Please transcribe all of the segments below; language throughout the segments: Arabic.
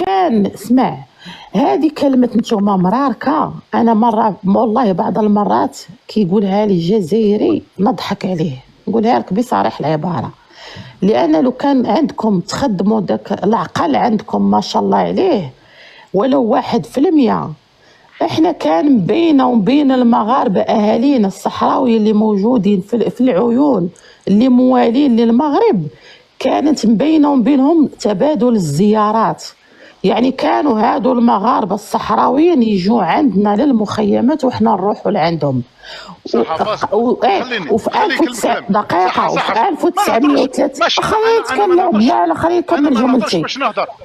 كان اسمع، هذه كلمة نتوما مراركة. أنا مرة والله بعض المرات كيقولها لي الجزائري نضحك عليه، نقولها لك بصريح العبارة، لأن لو كان عندكم تخدموا داك العقل عندكم ما شاء الله عليه ولو 1%، احنا كان بيننا وبين المغاربة أهالينا الصحراوي اللي موجودين في العيون اللي موالين للمغرب، كانت بيننا وبينهم تبادل الزيارات. يعني كانوا هادو المغاربة الصحراويين يجوا عندنا للمخيمات وإحنا نروحوا لعندهم. وفي 1903 خليني نتكلم، لا خليني نكمل جملتي.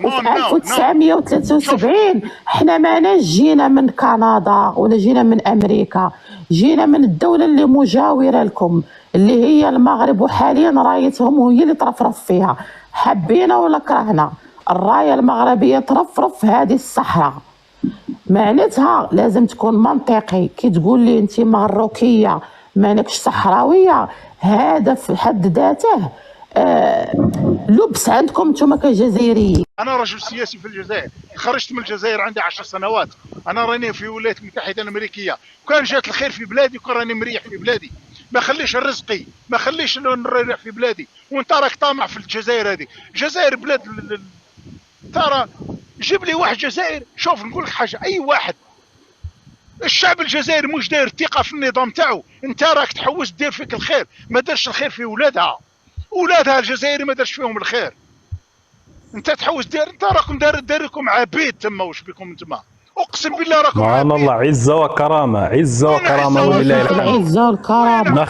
وفي 1973 احنا ماناش جينا من كندا ولا جينا من امريكا، جينا من الدولة اللي مجاورة لكم اللي هي المغرب، وحاليا رايتهم وهي اللي ترفرف فيها، حبينا ولا كرهنا الراية المغربية ترفرف في هذه الصحراء. معناتها لازم تكون منطقي. كي تقول لي انت مغروكيه مانكش صحراويه، هذا في حد ذاته لبس عندكم انتم كجزائريين. انا رجل سياسي في الجزائر، خرجت من الجزائر عندي 10 سنوات، انا راني في الولايات المتحده الامريكيه، وكان جات الخير في بلادي وكان راني مريح في بلادي، ما خليش رزقي، ما خليش نريح في بلادي، وانت راك طامع في الجزائر. هذه الجزائر بلاد ترى جيب لي واحد جزائر. شوف نقول لك حاجه، اي واحد الشعب الجزائري مش داير ثقه في النظام تاعو، انت راك تحوس دير فيك الخير، ما دارش الخير في ولادها الجزائري ما دارش فيهم الخير. انت تحوس دير، انت راكم داركم عبيد تما، واش بكم انتما؟ اقسم بالله راكم عبيد. سبحان الله، عزه وكرامه، عزه وكرامه ولله الحمد. عزه والكرامه.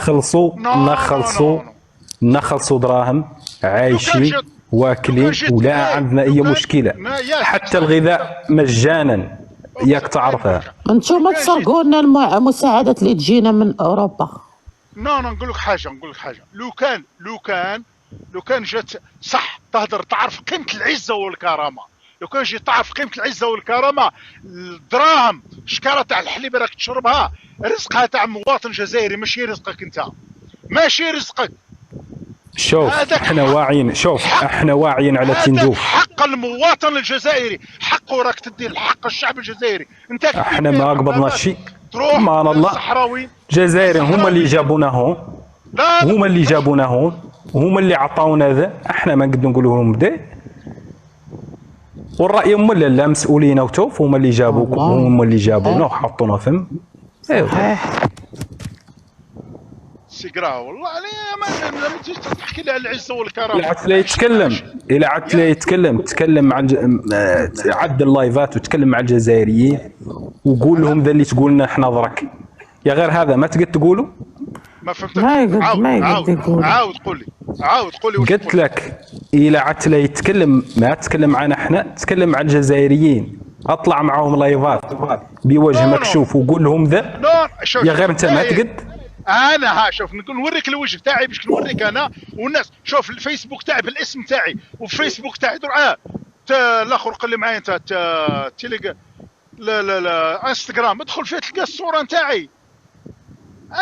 نخلصوا دراهم، عايشين واكلين ولا عندنا اي مشكله، حتى الغذاء مجانا، ياك تعرفها. انتم تسرقوا لنا المساعدات اللي تجينا من اوروبا. نقول لك حاجه، لو كان جات صح تهدر تعرف قيمه العزه والكرامه، لو كان جيت تعرف قيمه العزه والكرامه، الدراهم شكاره تاع الحليب راك تشربها رزقها تاع مواطن جزائري، ماشي رزقك انت، ماشي رزقك. شوف احنا واعيين على تندوف. حق المواطن الجزائري، حقه راك تدي الحق الشعب الجزائري. انت احنا ما قبضنا شيء، تروح الله الجزائري هما اللي جابونا هون، هما اللي عطاونا ذا، احنا ما نقدر نقول لهم بدا، والراي هما لا مسؤولين وتوف، هما اللي جابوكم، هما اللي جابونا وحطونا فم. صحيح سيقرا والله علي ما تجي تحكي لي على العزه والكرامه. إلا عدت لا يتكلم تكلم مع عد اللايفات وتكلم مع الجزائريين وقول لهم ذا اللي تقول لنا احنا ضرك، يا غير هذا ما تقدر تقولوا. ما فهمتك. عاود قول لي قلت لك إلا عدت لا يتكلم، ما تتكلم معنا احنا، تتكلم مع الجزائريين، اطلع معهم لايفات بوجه مكشوف وقول لهم ذا، يا غير انت ما تقد. انا شوف نوريك الوجه تاعي باش نوريك انا والناس. شوف الفيسبوك تاعي بالاسم تاعي، والفيسبوك تاعي الاخر قال لي معايا انت تيليجا لا انستغرام، ادخل فيه تلقى الصوره نتاعي،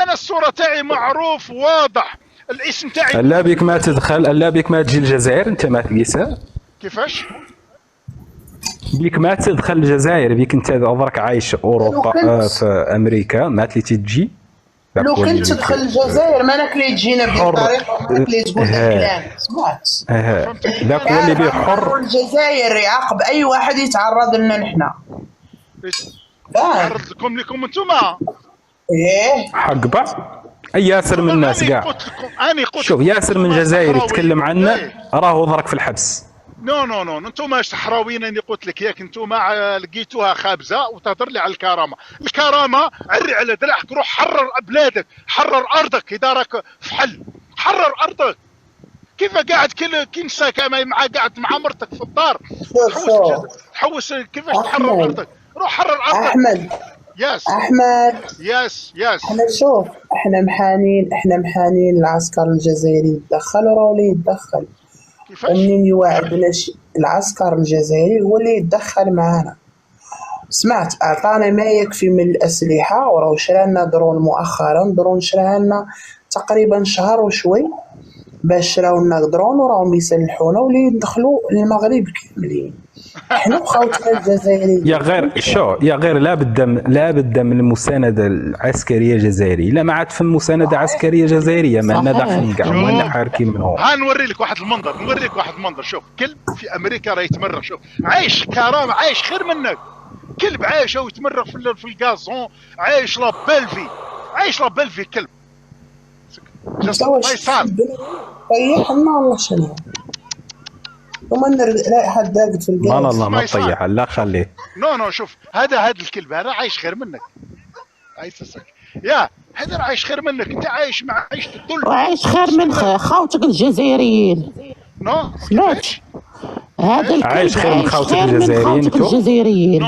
انا الصوره تاعي معروف واضح، الاسم تاعي. لا بك ما تدخل، لا بك ما تجي الجزائر، انت ما تقيسها كيفاش؟ بيك ما تدخل الجزائر، بيك انت درك عايش اوروبا في امريكا، ما تجي. لو كنت تدخل الجزائر ما راك لي تجينا بطريقه، ما راك لي تقول الكلام. سمعت ذاك هو اللي بيه حر. الجزائر يعاقب اي واحد يتعرض لنا نحنا، يتعرض لكم انتوما. ايه حق بعض. اي ياسر من الناس كاع. شوف ياسر من الجزائر يتكلم عنا راهو ضرك في الحبس. نو انتوما صحراويين، اني قلت لك ياك انتوما لقيتوها خابزه وتهضر لي على الكرامه عري على دراعك، روح حرر بلادك، حرر ارضك، اذا راك في حل حرر ارضك. كيف قاعد كي نساك مع قاعد مع مرتك في الدار تحوس كيفاش تحرر ارضك؟ روح حرر ارضك. احمد يس احنا شوف، احنا محانين العسكر الجزائري يتدخل وراهو اللي يتدخل. ومنين يوعدنا العسكر الجزائري هو اللي يتدخل معنا. سمعت اعطانا ما يكفي من الاسلحه، وراه شرا لنا درون مؤخرا، درون شراها لنا تقريبا شهر وشوي، باش راونا درون وراهم يسلحونا ولي يدخلوا المغرب كاملين. حنا وخاوتنا الجزائريين يا غير لا بد من المسانده العسكريه الجزائريه. لا ما عاد في مسانده عسكريه جزائريه ما داخلين كاع وما حاركين منهم. ها نوري لك واحد المنظر شوف كلب في امريكا راه يتمرغ، شوف عايش كرامه، عايش خير منك. كلب عايش ويتمرغ في الغازون، عايش لا بلفي كلب. ما طيحنا والله شنو وما نلاقي حد داقت في الجاز. الله ما طيح، لا خليه. نو شوف هذا الكلب هذا عايش خير منك. هذا عايش خير منك، انت عايش مع عيشة الذل وعايش خير من خوتك الجزائريين. سمعتش؟ هذا الكلب عايش خير من خوتك الجزائريين.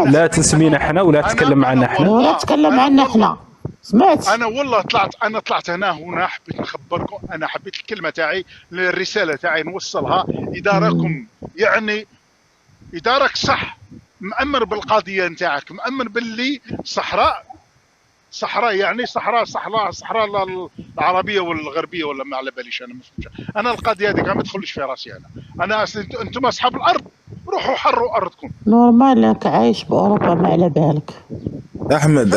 لا تسمينا احنا ولا تتكلم عنا احنا ولا تتكلم عنا احنا. سمعت؟ انا والله طلعت هنا حبيت نخبركم، انا حبيت الكلمه تاعي، الرساله تاعي نوصلها. اداركم يعني ادارك صح، مأمن بالقضيه نتاعك، مأمن باللي صحراء يعني صحراء العربيه والغربيه ولا ما على باليش انا ما فهمتش. انا القضيه هذيك ما تدخلش في راسي انا انتم اصحاب الارض، روحوا حروا ارضكم. نورمال انك عايش باوروبا ما على بالك. احمد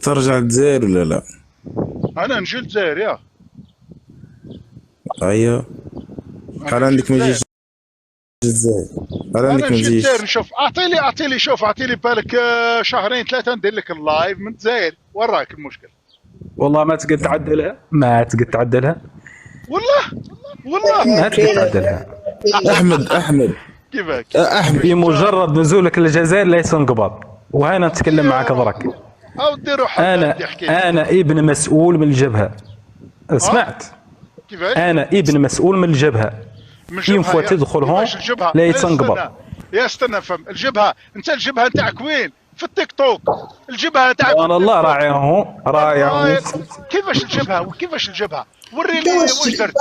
ترجع للجزائر ولا لا؟ انا نجي للجزائر يا ايوه. قال عندك ما تجيش الجزائر، قال عندك ما تجيش. نشوف اعطيلي بالك شهرين ثلاثه ندير لك اللايف من الجزائر. وراك المشكل والله ما تقدر تعدلها، والله ما تقدر تعدلها. احمد كيفك؟ في مجرد نزولك للجزائر ليس انقباض، وهنا نتكلم معك درك. انا ابن مسؤول من الجبهه. سمعت؟ كيفاش؟ انا ابن مسؤول من الجبهه. كيف فوا تدخل هون لا يتنقبض. يا استنى فهم الجبهه، انت الجبهه نتاعك وين؟ في التيك توك. الجبهه نتاعك انا الله راعيهم. كيفاش الجبهه؟ وريني واش درت.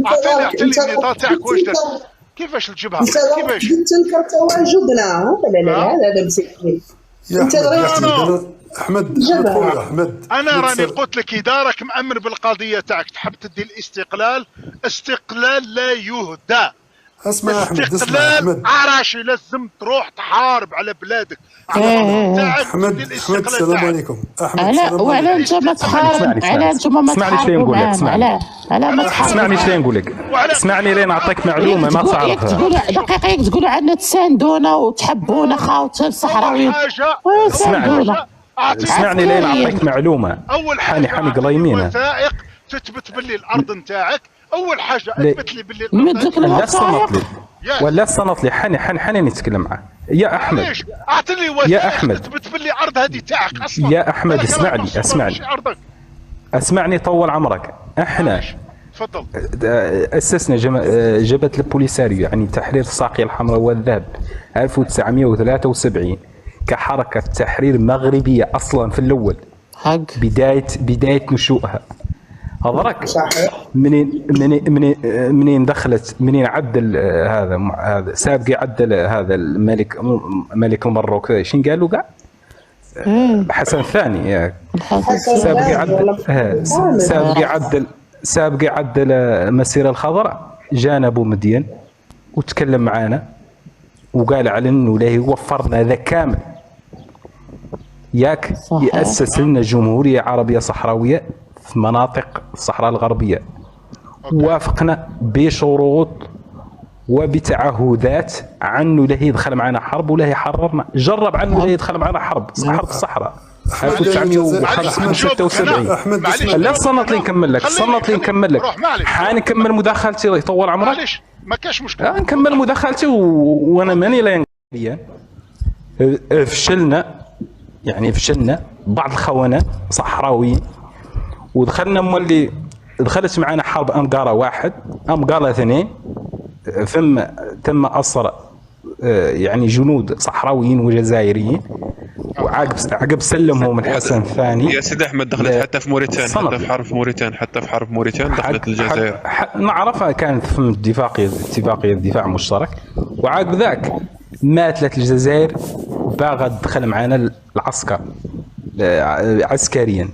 اعطيني النضال تاعك واش درت. كيفاش الجبهه؟ كيفاش؟ تنكر تواجدنا. لا هذا مسكين. انت احمد انا راني قلت لك ادارك مأمن بالقضيه تاعك، تحب تدي استقلال لا يهدى. اسمع استقلال عراشي، لازم تروح تحارب على بلادك احمد السلام عليكم. وعلى انت ما تحارب، على انتم ما تحاربوا معانا، على ما تحارب. اسمعني شنو نقول لك، اسمعني لين نعطيك معلومه ما تعرفها. تقولوا عندنا تساندونا وتحبونا خاوت الصحراويين. اسمعني لين نعطيك معلومه. اول حاجه حاني قلايمينه وثائق تثبت باللي الارض نتاعك. اول حاجه اثبت لي باللي الارض ولا صنط لي حاني نتكلم معاه. يا احمد اعطيني وثائق تثبت باللي الارض هذه تاعك اصلا. يا احمد اسمعني طول عمرك. احنا تفضل اسسنا جبهه البوليساريو، يعني تحرير الساقيه الحمراء والذهب 1973 كحركه تحرير مغربيه اصلا في الاول. حق بدايه نشوئها. هضرك منين دخلت، منين عدل هذا سابقي عدل هذا الملك المروك شنو قالوا كاع؟ حسن الثاني. سابقي عدل المسيره الخضراء. جانا ابو مدين وتكلم معانا وقال على انه لا وفرنا ذا كامل ياك. يأسس لنا جمهوريه عربيه صحراويه في مناطق الصحراء الغربيه. وافقنا بشروط وبتعهدات عنه لا يدخل معنا حرب ولا يحررنا. جرب عنه لا يدخل معنا حرب الصحراء 1976. لا صنط لي نكمل لك حنكمل مداخلتي طول عمرك. معليش ما كاش مشكل. نكمل مداخلتي وانا ماني لا فشلنا بعض الخونة صحراويين، ودخلنا دخلت معنا حرب أمقارة 1 أمقارة 2. تم أسر يعني جنود صحراويين وجزائريين، وعقب سلمهم الحسن الثاني. يا سيدي احمد دخلت حتى في موريتان، حتى في حرب موريتان دخلت الجزائر. نعرفها كانت في اتفاقية دفاع مشترك. وعقب ذاك ماتت الجزائر باغا تدخل معنا العسكر عسكريا.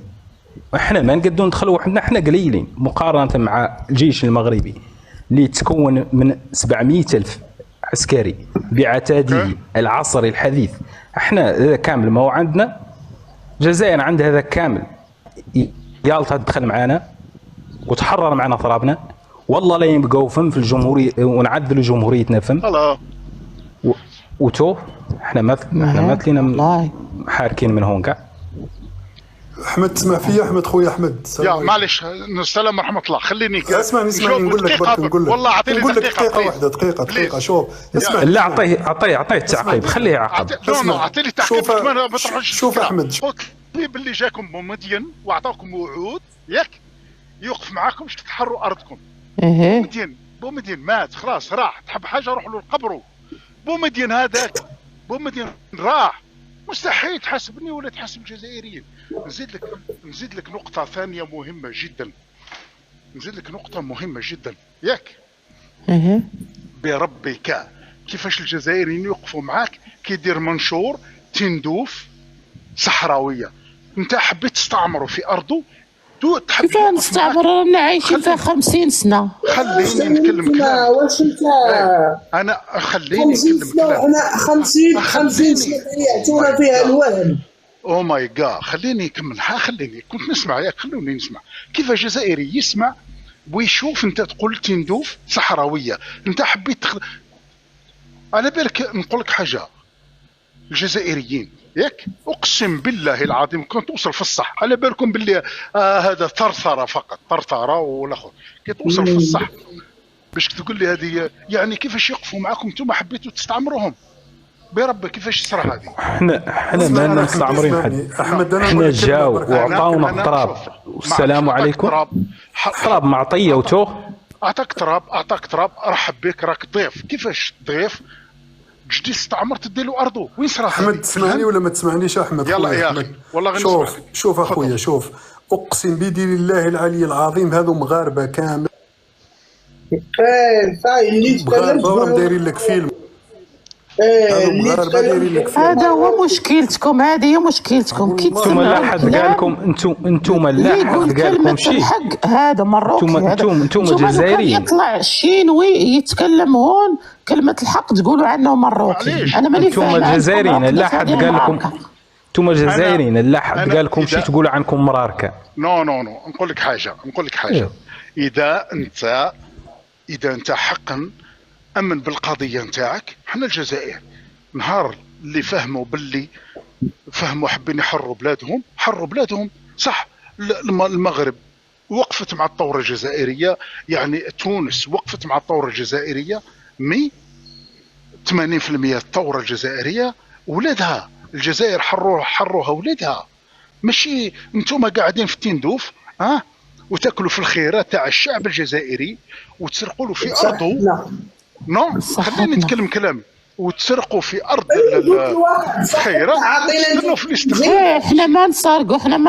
احنا ما نقدروا ندخلوا وحدنا، احنا قليلين مقارنه مع الجيش المغربي اللي يتكون من 700 ألف عسكري بعتاده العصري الحديث. احنا هذا كامل ما هو عندنا. الجزائر عندها هذا كامل. يالطا تدخل معنا وتحرر معنا ثرابنا، والله لا يبقوا فم في الجمهوريه ونعدلوا جمهوريتنا فم. وتو احنا ما تلينا حاركين من هون كاع. احمد تسمع فيا؟ احمد خويا احمد يا معلش السلام ورحمه الله. خليني اسمعني نقول لك برك نقول لك والله اعطيني دقيقه واحده دقيقه شوف اسمع. لا اعطيه التعقيب، خليه يعقب. اعطيني التعقيب ما تروحش. شوف احمد، قلت لي باللي جاكم بومدين واعطاكم وعود ياك يوقف معاكم باش تحرروا ارضكم. بومدين مات خلاص راح. تحب حاجه روح له لقبره. بومدين هذاك بومدين راح. مستحيل تحاسبني ولا تحاسب الجزائريين. نزيد لك نقطة ثانية مهمة جدا. ياك بربك كيفاش الجزائريين يوقفوا معاك كيدير منشور تندوف صحراوية. انت حبيت تستعمروا في ارضه كيف نستعمر؟ رانا عايشين فيها 50 سنة. خليني نتكلم كلام. واش انت انا خليني نتكلم كلام. انا 50 سنة يعطونا فيها الوهم. او ماي جاد خليني نكمل. خليني كنت نسمع ياك خلوني نسمع. كيف جزائري يسمع ويشوف انت تقول تندوف صحراوية. انت حبيت على بالك نقول لك حاجة. الجزائريين ياك اقسم بالله العظيم كنت توصل في الصح. على بالكم باللي هذا ثرثره فقط، ثرثره والاخر كي توصل في الصح باش تقول لي هذه يعني كيفاش يقفوا معاكم انتم حبيتوا تستعمروا بربك كيفاش تصرى هذه. احنا ما مستعمرين حد. احنا جاو وعطاونا التراب والسلام عليكم. تراب معطيه وتو اعطاك تراب رحب بك راك ضيف. كيفاش ضيف جدي استعمرت ديروا ارضه وين صرا؟ احمد تسمعني ولا ما تسمعنيش احمد؟ يلا يا اخي والله غنسمعك. شوف اخويا شوف، اقسم بدين الله العلي العظيم هذو مغاربه كامل. اللي مغاربه دايرين لك فيلم. هذا هو مشكلتكم. هذه هي مشكلتكم. كي انتم لا حد قال لكم انتم لا حد قال لكم شيء. الحق هذا مروكي. انتم جزائريين. يطلع الشينوي يتكلم هون كلمة الحق تقولوا عنه مروكي. انا ماني فاهم. انتم جزائريين لا حد قال لكم. انتم جزائريين لا حد قال لكم شيء تقولوا عنكم مراركة. نو نقول لك حاجة. اذا انت حقا امن بالقضيه نتاعك. حنا الجزائر نهار اللي فهموا حابين يحرروا بلادهم صح. المغرب وقفت مع الثوره الجزائريه، يعني تونس وقفت مع الثوره الجزائريه. 80% الثوره الجزائريه ولادها الجزائر حروها ولادها. ماشي انتم قاعدين في تندوف وتاكلوا في الخيرات تاع الشعب الجزائري وتسرقوا له في ارضه. نو خليني نتكلم كلامي. وتسرقوا في ارض الخيرات لانه في الاستقلال. احنا ما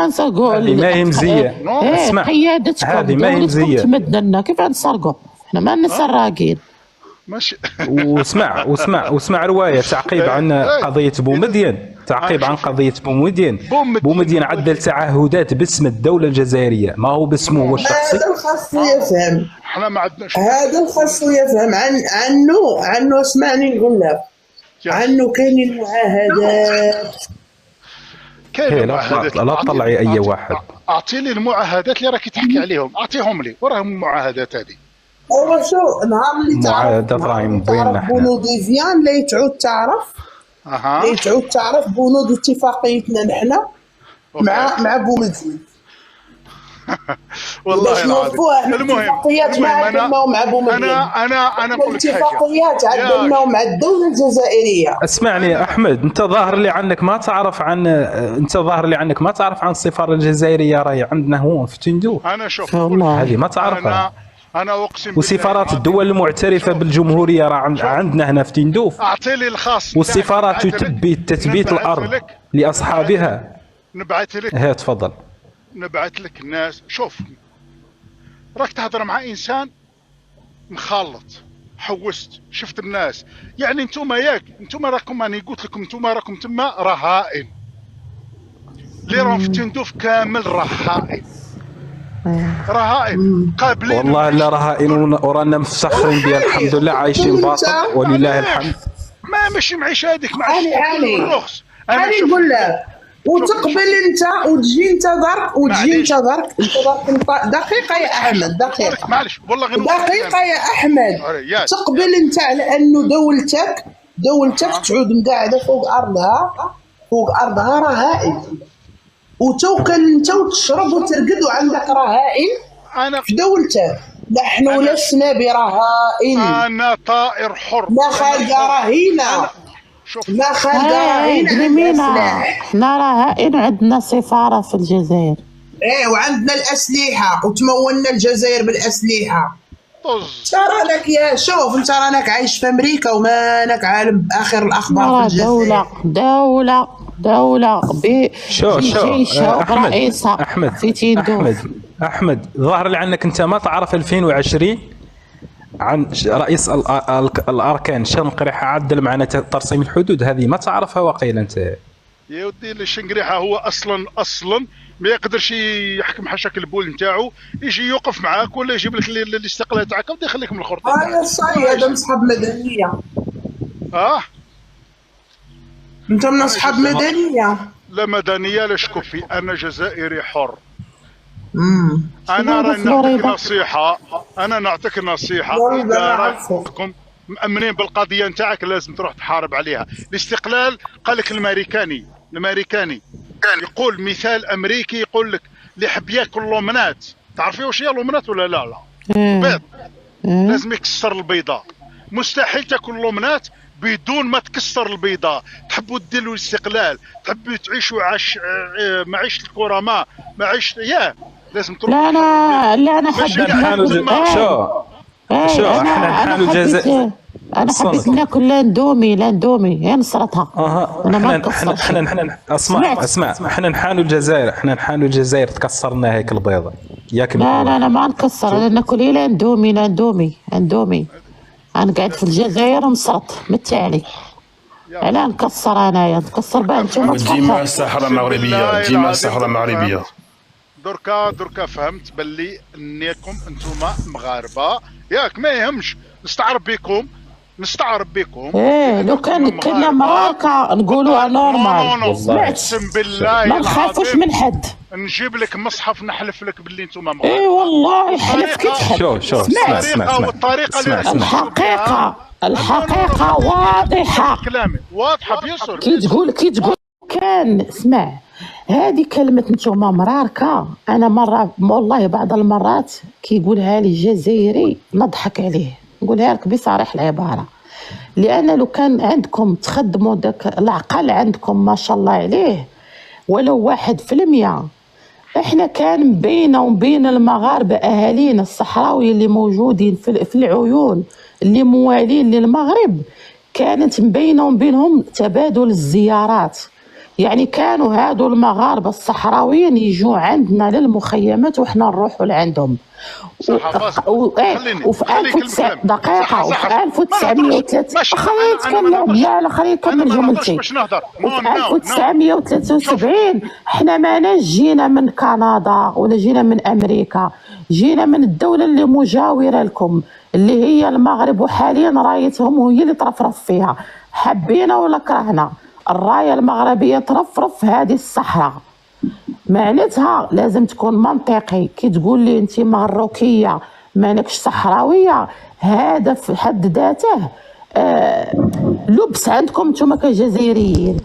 نسرقوا هذه ما هي مزيه. اسمع هذه ما هي مزيه. تمدنا كيف نسرقوا؟ احنا ما نسراقين. ماشي. واسمع روايه تعقيب عن قضيه بومدين. عن قضيه بومدين عدل تعهدات باسم الدوله الجزائريه، ما هو باسمه هو الشخصي. هذا الخاص يفهم. احنا ما عندناش هذا الخاص يفهم عنه. اسمعني نقول لك عنه كاين معاهدات. لا تطلعي اي واحد. اعطيني المعاهدات اللي راكي تحكي عليهم. اعطيهم لي وراهم المعاهدات هذه. هو شو نهار اللي معاهدات راهم مبينه. بنود ديفيان لا تعود تعرف. تعود تعرف بنود اتفاقيتنا نحنا مع بومدين. والله العظيم. المهم انا نقول لك اتفاقيات عدلناهم مع الدوله الجزائريه. اسمعني احمد، انت ظاهر لي عنك ما تعرف عن السفاره الجزائريه راهي عندنا هون في تندوف. انا شوف هذه ما تعرفها. انا اقسم وسفارات الدول المعترفه بالجمهوريه راه عندنا هنا في تندوف. اعطي لي الخاص. والسفارات تثبيت الارض لاصحابها. نبعث لك. تفضل. نبعث لك الناس. شوف راك تهضر مع انسان مخلط حوست شفت الناس. يعني انتم راكم، انا قلت لكم انتم راكم تما رهائن. اللي راهم في تندوف كامل رهائن، رهائن قابلين. والله لا رهائن ورانا مفتخرين بها الحمد لله، عايشين باطل ولله الحمد. ماشي معيش هذيك مع الرخص. انا نقول لك وتقبل انت وتجي انت درك دقيقه يا احمد، دقيقه معلش والله غير دقيقه يا احمد. تقبل انت على انه دولتك تعود مقاعده فوق ارضها رهائن، وتوكل انت وتشرب وترقد وعندك رهائن في دولتك. نحن لسنا برهائن، انا طائر حر، لا خالقه رهينه، لا خالقه رهينه. احنا رهائن، عندنا سفاره في الجزائر. وعندنا الاسلحه وتمولنا الجزائر بالاسلحه. ترى لك يا شوف انت رانك عايش في امريكا ومانك عالم باخر الاخبار في الجزائر. دولة بجيش ورئيسها في تندوف. احمد ظاهر لي عنك انت ما تعرف 2020 عن رئيس الاركان شنقريحه عدل معنا ترسيم الحدود، هذه ما تعرفها واقيلا انت يا ودي. الشنقريحه هو اصلا ما يقدرش يحكم حاشاك البول نتاعو، يجي يوقف معاك ولا يجيب لك الاستقلال تاعك وبدا يخليك من الخرطه. صحيح هذا من اصحاب مدنيه. انت من اصحاب مدنيه؟ لا مدنيه لا شكوفي، انا جزائري حر. انا نعطيك نصيحه، اذا راكم مأمنين بالقضيه نتاعك لازم تروح تحارب عليها. الاستقلال قال لك الامريكاني يقول مثال امريكي، يقول لك اللي يحب ياكل لومنات، تعرفي واش هي لومنات ولا لا؟ بيض لازم يكسر البيضه، مستحيل تاكل لومنات بدون ما تكسر البيضه. تحبوا ديروا الاستقلال، تحبوا تعيشوا معيشه الكرماء، معيشه لازم تروح. لا انا حبيت احنا الجزائر انا حبيت ناكل لاندومي هي نصرتها. انا ما نكسرش. احنا اسمع احنا نحانوا الجزائر تكسرنا هيك البيضه ياك. لا انا ما نكسر، انا ناكل لاندومي. انا قاعد في الجزائر نصرت متالي. علاه نكسر انايا؟ نكسر بها نتوما ديما الصحراء المغربيه. دركا فهمت باللي انكم انتوما مغاربه ياك، ما يهمش نستعرب بكم. لو كنا مراكا نقولوها نورمال. اقسم بالله ما نخافوش من حد. نجيب لك مصحف نحلف لك باللي انتوما مغاربه. والله حلف كي تحب. اسمع والطريقه اللي الحقيقه واضحه. كلامي واضحه بيسر. كي تقول كان اسمع، هذه كلمة نتوما مراركة. أنا مرة والله بعض المرات كيقولها لي جزائري نضحك عليه، نقولها لك بصريح العبارة، لأن لو كان عندكم تخدموا داك العقل عندكم ما شاء الله عليه ولو 1%، احنا كان بيننا وبين المغاربة أهالينا الصحراوي اللي موجودين في العيون اللي موالين للمغرب، كانت بيننا وبينهم تبادل الزيارات. يعني كانوا هادو المغاربه الصحراويين يجوا عندنا للمخيمات وحنا نروحوا لعندهم. وفي 1903 خليني نتكلم. لا خليني نكمل جملتي. وفي 1973 حنا ماناش جينا من كندا ولا جينا من امريكا، جينا من الدوله اللي مجاوره لكم اللي هي المغرب، وحاليا رايتهم وهي اللي ترفرف فيها، حبينا ولا كرهنا الرايه المغربيه ترفرف هذه الصحراء. معناتها لازم تكون منطقي. كي تقول لي انت مغروكيه مانكش صحراويه، هذا في حد ذاته لبس عندكم نتوما كجزائريين.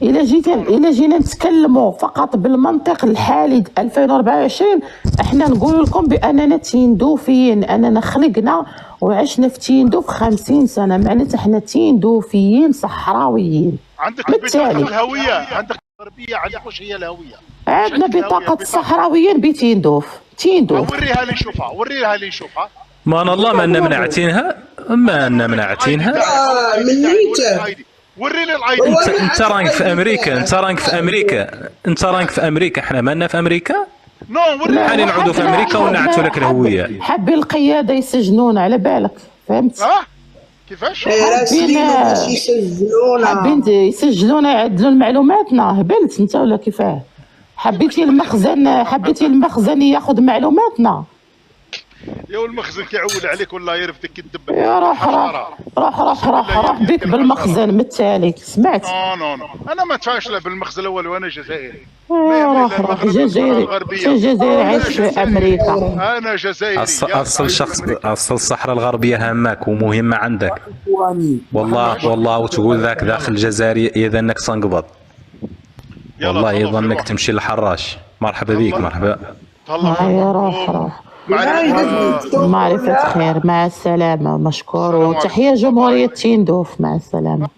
الا جينا نتكلموا فقط بالمنطق الحالي 2024، احنا نقول لكم باننا تندوفيين، اننا خلقنا وعشنا في تندوف 50 سنه، معناتها احنا تندوفيين صحراويين. عندك بطاقه الهويه، عندك غربيه، عندك واش هي الهويه؟ عندنا بطاقه الصحراويين بتندوف. وريها لي نشوفها. ما الله ما لنا منعتينها، من نيته. وريني الايدي. انت راك في امريكا، احنا مالنا في امريكا. وريني حاليا نعودوا في امريكا ونعتوا لك الهويه. حابين القياده يسجنونا على بالك، فهمت؟ كيفاش؟ حابين يسجلونا يعدلوا معلوماتنا. هبلت انت ولا كيفاه؟ حبيتي المخزن ياخذ معلوماتنا. يا المخزن كيعول عليك والله يرفدك كدب. يا روح بك بالمخزن من التالي سمعت. نو انا ما ندفعش لا بالمخزن الاول وانا جزائري. روح جزائري عايش في امريكا. انا جزائري. اصل الصحراء الغربيه هاماك ومهمه عندك والله وتقول ذاك داخل الجزائر يظنك صنقبط والله يظنك تمشي للحراش. مرحبا بك مرحبا. يا روح معرفة خير مع السلامة مشكور وتحية جمهورية تيندوف مع السلامة.